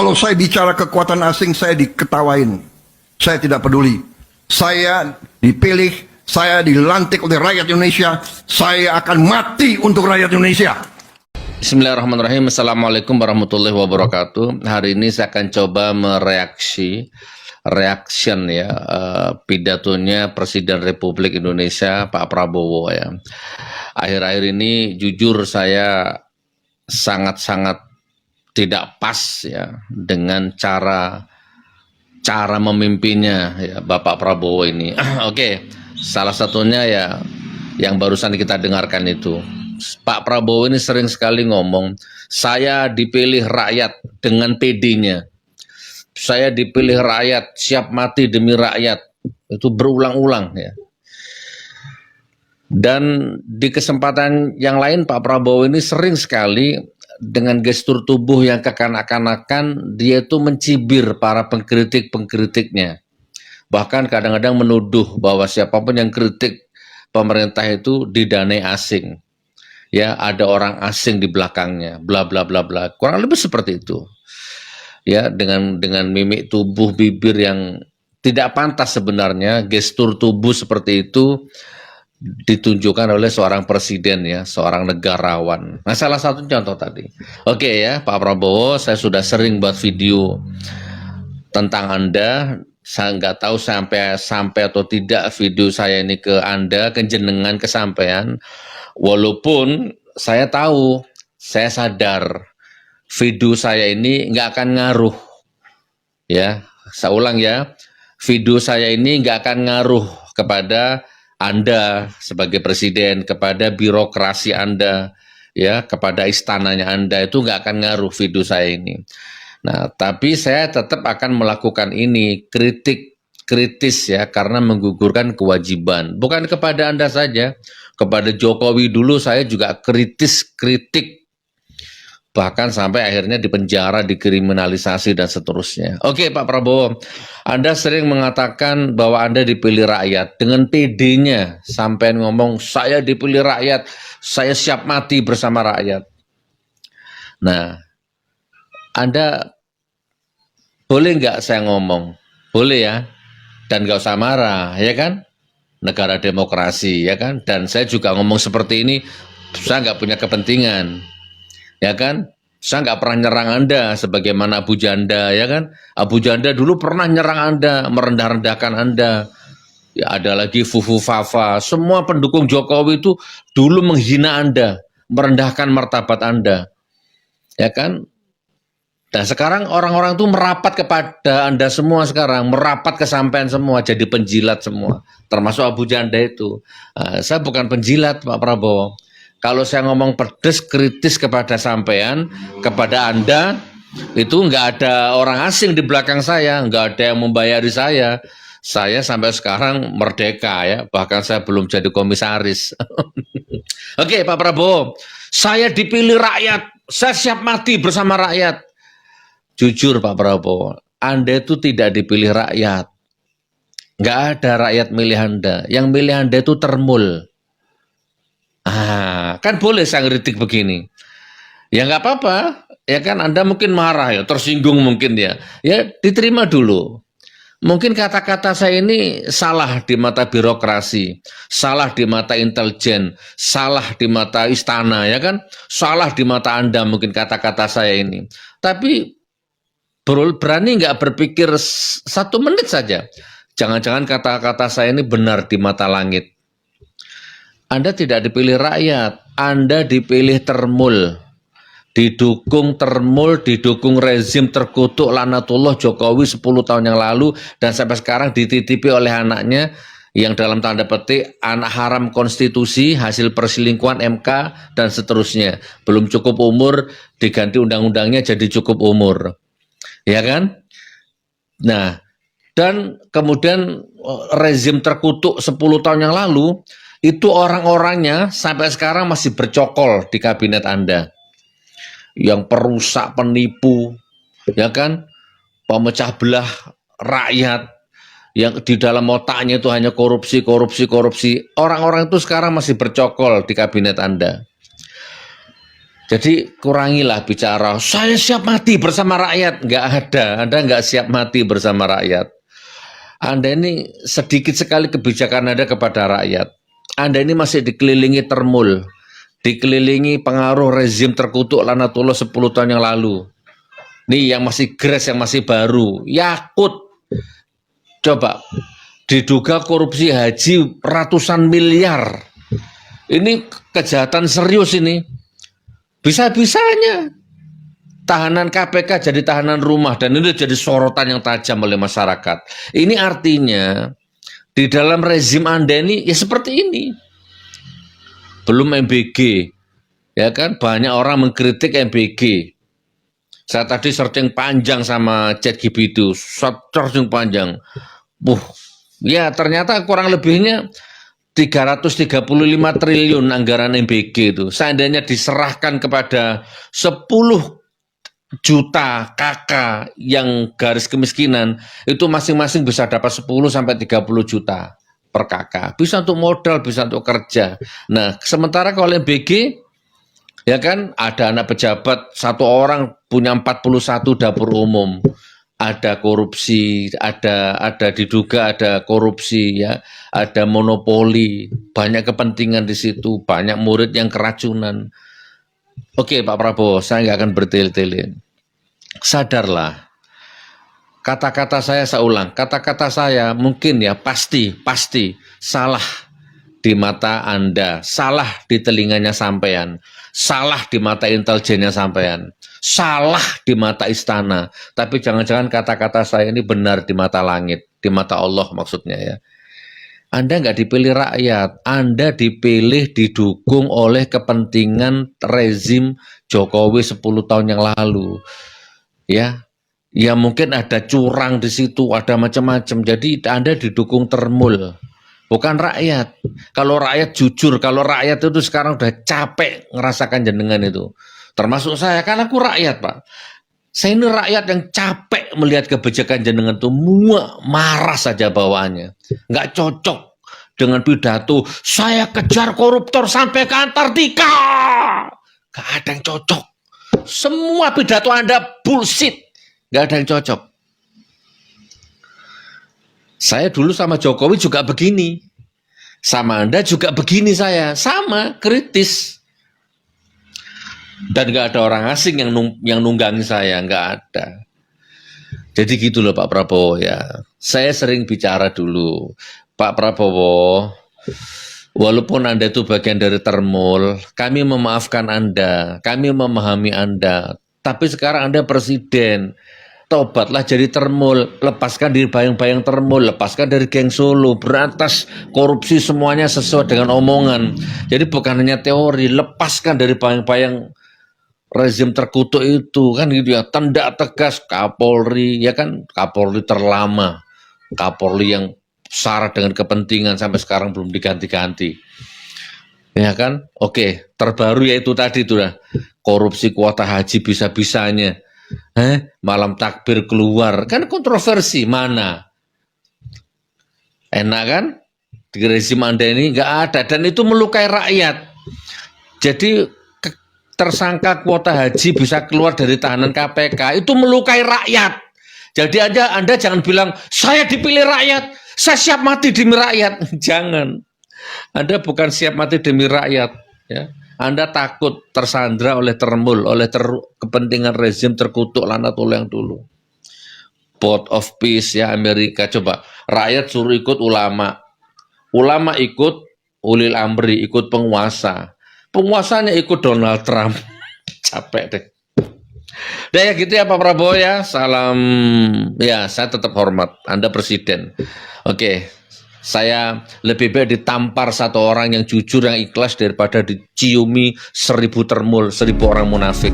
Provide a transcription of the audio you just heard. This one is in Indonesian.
Kalau saya bicara kekuatan asing, saya diketawain. Saya tidak peduli. Saya dipilih, saya dilantik oleh rakyat Indonesia. Saya akan mati untuk rakyat Indonesia. Bismillahirrahmanirrahim. Assalamualaikum warahmatullahi wabarakatuh. Hari ini saya akan coba reaction ya pidatonya Presiden Republik Indonesia Pak Prabowo ya. Akhir-akhir ini jujur saya sangat-sangat tidak pas ya dengan cara memimpinnya ya Bapak Prabowo ini. Oke, salah satunya ya yang barusan kita dengarkan itu. Pak Prabowo ini sering sekali ngomong, saya dipilih rakyat dengan PD-nya. Saya dipilih rakyat, siap mati demi rakyat. Itu berulang-ulang ya. Dan di kesempatan yang lain Pak Prabowo ini sering sekali dengan gestur tubuh yang kekanak-kanakan, dia itu mencibir para pengkritik-pengkritiknya. Bahkan kadang-kadang menuduh bahwa siapapun yang kritik pemerintah itu didanai asing. Ya, ada orang asing di belakangnya, bla bla bla bla. Kurang lebih seperti itu. Ya, dengan mimik tubuh bibir yang tidak pantas sebenarnya, gestur tubuh seperti itu ditunjukkan oleh seorang presiden ya, seorang negarawan. Nah, salah satu contoh tadi. Oke ya, Pak Prabowo, saya sudah sering buat video tentang Anda. Saya nggak tahu sampai atau tidak video saya ini ke Anda, ke jenengan, kesampaian. Walaupun saya tahu, saya sadar video saya ini nggak akan ngaruh. Ya, saya ulang ya, video saya ini nggak akan ngaruh kepada Anda sebagai presiden, kepada birokrasi Anda, ya, kepada istananya Anda, itu nggak akan ngaruh video saya ini. Nah, tapi saya tetap akan melakukan ini, kritis ya, karena menggugurkan kewajiban. Bukan kepada Anda saja, kepada Jokowi dulu saya juga kritik, bahkan sampai akhirnya dipenjara, dikriminalisasi dan seterusnya. Oke Pak Prabowo, Anda sering mengatakan bahwa Anda dipilih rakyat dengan PD-nya, sampai ngomong saya dipilih rakyat, saya siap mati bersama rakyat. Nah, Anda boleh nggak saya ngomong? Boleh ya, dan nggak usah marah, ya kan? Negara demokrasi, ya kan? Dan saya juga ngomong seperti ini, saya nggak punya kepentingan. Ya kan, saya nggak pernah nyerang Anda sebagaimana Abu Janda, ya kan? Abu Janda dulu pernah nyerang Anda, merendah-rendahkan Anda. Ya, ada lagi Fufu Fafa, semua pendukung Jokowi itu dulu menghina Anda, merendahkan martabat Anda, ya kan? Dan sekarang orang-orang itu merapat kepada Anda semua sekarang, merapat ke sampean semua, jadi penjilat semua, termasuk Abu Janda itu. Saya bukan penjilat Pak Prabowo. Kalau saya ngomong pedes, kritis kepada sampean, kepada Anda, itu nggak ada orang asing di belakang saya, nggak ada yang membayari saya. Saya sampai sekarang merdeka ya, bahkan saya belum jadi komisaris. Oke Pak Prabowo, saya dipilih rakyat, saya siap mati bersama rakyat. Jujur Pak Prabowo, Anda itu tidak dipilih rakyat. Nggak ada rakyat milih Anda, yang milih Anda itu termul. Kan boleh saya ngeritik begini. Ya nggak apa-apa, ya kan Anda mungkin marah ya, tersinggung mungkin ya. Ya diterima dulu. Mungkin kata-kata saya ini salah di mata birokrasi, salah di mata intelijen, salah di mata istana ya kan, salah di mata Anda mungkin kata-kata saya ini. Tapi berani nggak berpikir 1 menit saja. Jangan-jangan kata-kata saya ini benar di mata langit. Anda tidak dipilih rakyat, Anda dipilih termul, didukung rezim terkutuk laknatullah Jokowi 10 tahun yang lalu, dan sampai sekarang dititipi oleh anaknya yang dalam tanda petik anak haram konstitusi, hasil perselingkuhan MK dan seterusnya. Belum cukup umur, diganti undang-undangnya jadi cukup umur. Ya kan? Nah, dan kemudian rezim terkutuk 10 tahun yang lalu, itu orang-orangnya sampai sekarang masih bercokol di kabinet Anda. Yang perusak, penipu, ya kan? Pemecah belah rakyat, yang di dalam otaknya itu hanya korupsi. Orang-orang itu sekarang masih bercokol di kabinet Anda. Jadi kurangilah bicara, saya siap mati bersama rakyat. Nggak ada, Anda nggak siap mati bersama rakyat. Anda ini sedikit sekali kebijakan Anda kepada rakyat. Anda ini masih dikelilingi termul, dikelilingi pengaruh rezim terkutuk Lanatullah 10 tahun yang lalu. Nih yang masih gres, yang masih baru, Yakut. Coba, diduga korupsi haji ratusan miliar. Ini kejahatan serius ini. Bisa-bisanya tahanan KPK jadi tahanan rumah dan ini jadi sorotan yang tajam oleh masyarakat. Ini artinya di dalam rezim Anda ini ya seperti ini. Belum MBG, ya kan? Banyak orang mengkritik MBG. Saya tadi searching panjang sama ChatGPT, searching panjang. Ya ternyata kurang lebihnya 335 triliun anggaran MBG itu. Seandainya diserahkan kepada 10 juta kakak yang garis kemiskinan, itu masing-masing bisa dapat 10 sampai 30 juta per kakak. Bisa untuk modal, bisa untuk kerja. Nah, sementara kalau MBG, ya kan, ada anak pejabat, satu orang punya 41 dapur umum. Ada korupsi, ada diduga ada korupsi, ya, ada monopoli, banyak kepentingan di situ, banyak murid yang keracunan. Oke, Pak Prabowo, saya nggak akan bertele-tele. Sadarlah, kata-kata saya ulang, kata-kata saya mungkin ya pasti salah di mata Anda, salah di telinganya sampean, salah di mata intelijennya sampean, salah di mata istana, tapi jangan-jangan kata-kata saya ini benar di mata langit, di mata Allah maksudnya ya. Anda nggak dipilih rakyat, Anda dipilih didukung oleh kepentingan rezim Jokowi 10 tahun yang lalu. Ya, ya mungkin ada curang di situ, ada macam-macam. Jadi Anda didukung termul. Bukan rakyat. Kalau rakyat jujur, kalau rakyat itu sekarang udah capek ngerasakan jenengan itu. Termasuk saya, kan aku rakyat, Pak. Saya ini rakyat yang capek melihat kebijakan jenengan itu, marah saja bawaannya. Nggak cocok dengan pidato, saya kejar koruptor sampai ke Antartika. Nggak ada yang cocok. Semua pidato Anda bullshit. Nggak ada yang cocok. Saya dulu sama Jokowi juga begini. Sama Anda juga begini saya. Sama, kritis. Dan nggak ada orang asing yang nunggangi saya. Nggak ada. Jadi gitu loh Pak Prabowo ya. Saya sering bicara dulu. Pak Prabowo, walaupun Anda itu bagian dari termul, kami memaafkan Anda. Kami memahami Anda. Tapi sekarang Anda presiden. Tobatlah jadi termul, lepaskan diri bayang-bayang termul, lepaskan dari geng Solo, berantas korupsi semuanya sesuai dengan omongan. Jadi bukan hanya teori, lepaskan dari bayang-bayang rezim terkutuk itu, kan gitu ya. Tindak tegas Kapolri, ya kan, Kapolri terlama, Kapolri yang syarat dengan kepentingan sampai sekarang belum diganti-ganti. Ya kan? Oke, terbaru yaitu tadi itu lah, korupsi kuota haji bisa-bisanya. Malam takbir keluar, kan kontroversi, mana enak kan? Di rezim Anda ini nggak ada, dan itu melukai rakyat. Jadi tersangka kuota haji bisa keluar dari tahanan KPK, itu melukai rakyat. Jadi Anda jangan bilang saya dipilih rakyat, saya siap mati demi rakyat. Jangan, Anda bukan siap mati demi rakyat, ya. Anda takut tersandra oleh termul, oleh kepentingan rezim terkutuk Lanatullah yang dulu. Board of Peace ya Amerika, coba rakyat suruh ikut ulama, ulama ikut ulil amri, ikut penguasa, penguasanya ikut Donald Trump. Capek deh. Udah ya gitu ya Pak Prabowo ya, salam ya, saya tetap hormat, Anda presiden. Oke. Saya lebih baik ditampar satu orang yang jujur, yang ikhlas, daripada diciumi 1000 termul, 1000 orang munafik.